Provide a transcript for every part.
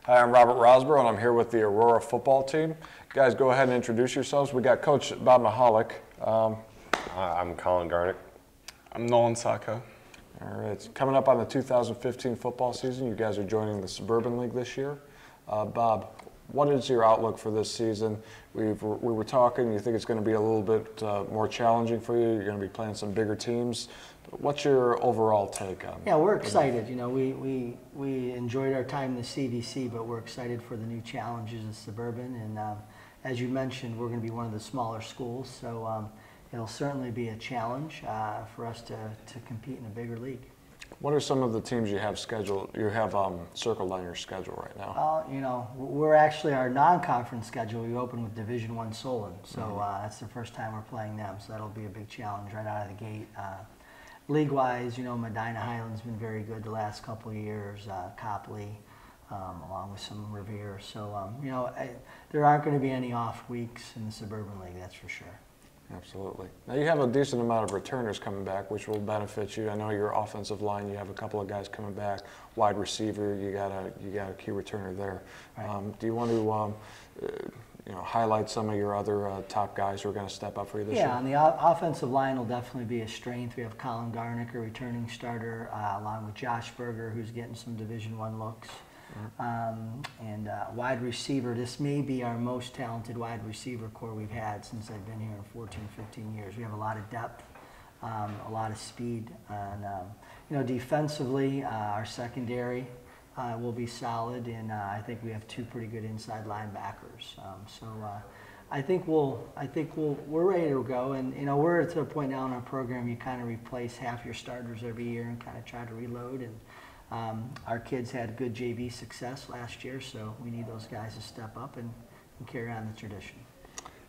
Hi, I'm Robert Rosborough, and I'm here with the Aurora football team. Guys, go ahead and introduce yourselves. We got Coach Bob Mahalik. I'm Colin Garnick. I'm Nolan Sacco. All right, it's coming up on the 2015 football season. You guys are joining the Suburban League this year. Bob, what is your outlook for this season? We were talking, you think it's going to be a little bit more challenging for you. You're going to be playing some bigger teams. What's your overall take on? Yeah, we're excited. You know, we enjoyed our time in the CVC, but we're excited for the new challenges of Suburban. And as you mentioned, we're going to be one of the smaller schools, so it'll certainly be a challenge for us to compete in a bigger league. What are some of the teams you have scheduled? You have circled on your schedule right now. You know, we're actually our non-conference schedule. We open with Division I Solon, so that's the first time we're playing them. So that'll be a big challenge right out of the gate. League-wise, you know, Medina Highland's been very good the last couple of years. Copley, along with some Revere. So you know, there aren't going to be any off weeks in the Suburban League. That's for sure. Absolutely. Now you have a decent amount of returners coming back, which will benefit you. I know your offensive line, you have a couple of guys coming back. Wide receiver, you got a key returner there. Right. Do you want to highlight some of your other top guys who are going to step up for you this year? Yeah, on the offensive line will definitely be a strength. We have Colin Garnick, a returning starter, along with Josh Berger, who's getting some Division I looks. And wide receiver, this may be our most talented wide receiver core we've had since I've been here in 14, 15 years. We have a lot of depth, a lot of speed, and you know, defensively, our secondary will be solid, and I think we have two pretty good inside linebackers. I think we're ready to go, and you know, we're to a point now in our program you kind of replace half your starters every year and kind of try to reload. And our kids had good JV success last year, so we need those guys to step up and carry on the tradition.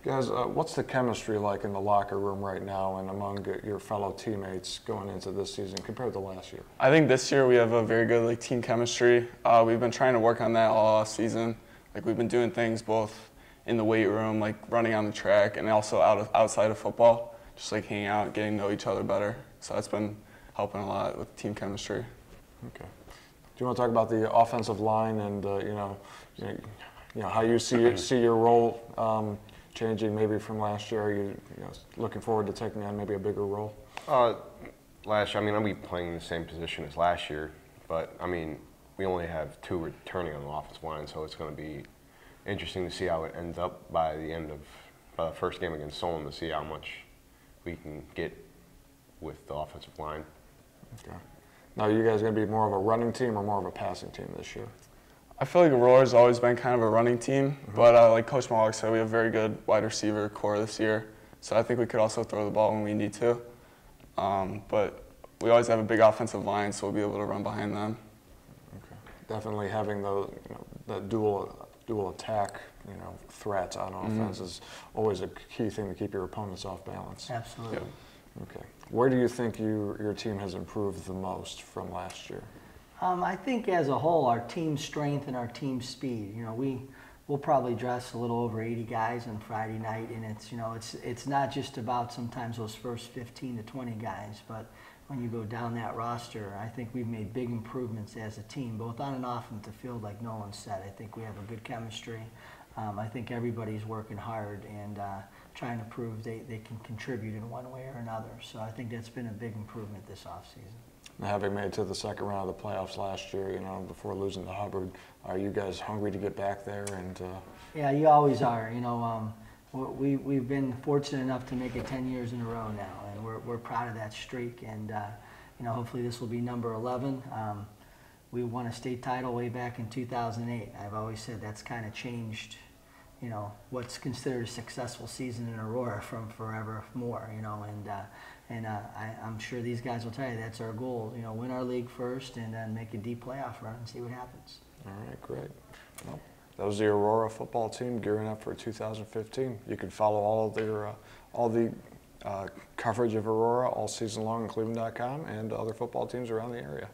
Guys, what's the chemistry like in the locker room right now and among your fellow teammates going into this season compared to last year? I think this year we have a very good team chemistry. We've been trying to work on that all season. We've been doing things both in the weight room, running on the track, and also outside of football, just hanging out, getting to know each other better. So that's been helping a lot with team chemistry. Okay. Do you want to talk about the offensive line and how you see your role changing maybe from last year? Are you looking forward to taking on maybe a bigger role? Last year, I'll be playing the same position as last year, but we only have two returning on the offensive line, so it's going to be interesting to see how it ends up by the first game against Solon, to see how much we can get with the offensive line. Okay. Now, are you guys going to be more of a running team or more of a passing team this year? I feel like Aurora's always been kind of a running team, but like Coach Mahalik said, we have a very good wide receiver core this year, so I think we could also throw the ball when we need to. But we always have a big offensive line, so we'll be able to run behind them. Okay. Definitely having the dual attack threats on offense is always a key thing to keep your opponents off balance. Absolutely. Yep. Okay. Where do you think your team has improved the most from last year? I think as a whole, our team strength and our team speed. You know, we'll probably dress a little over 80 guys on Friday night, and it's not just about sometimes those first 15 to 20 guys, but when you go down that roster, I think we've made big improvements as a team, both on and off of the field, like Nolan said. I think we have a good chemistry. I think everybody's working hard and trying to prove they can contribute in one way or another. So I think that's been a big improvement this offseason. Now, having made it to the second round of the playoffs last year, before losing to Hubbard, are you guys hungry to get back there? And yeah, you always are. We've been fortunate enough to make it 10 years in a row now, and we're proud of that streak. And hopefully this will be number 11. We won a state title way back in 2008. I've always said that's kind of changed, what's considered a successful season in Aurora from forevermore, and I'm sure these guys will tell you that's our goal, win our league first and then make a deep playoff run and see what happens. All right, great. Well, that was the Aurora football team gearing up for 2015. You can follow all the coverage of Aurora all season long on cleveland.com and other football teams around the area.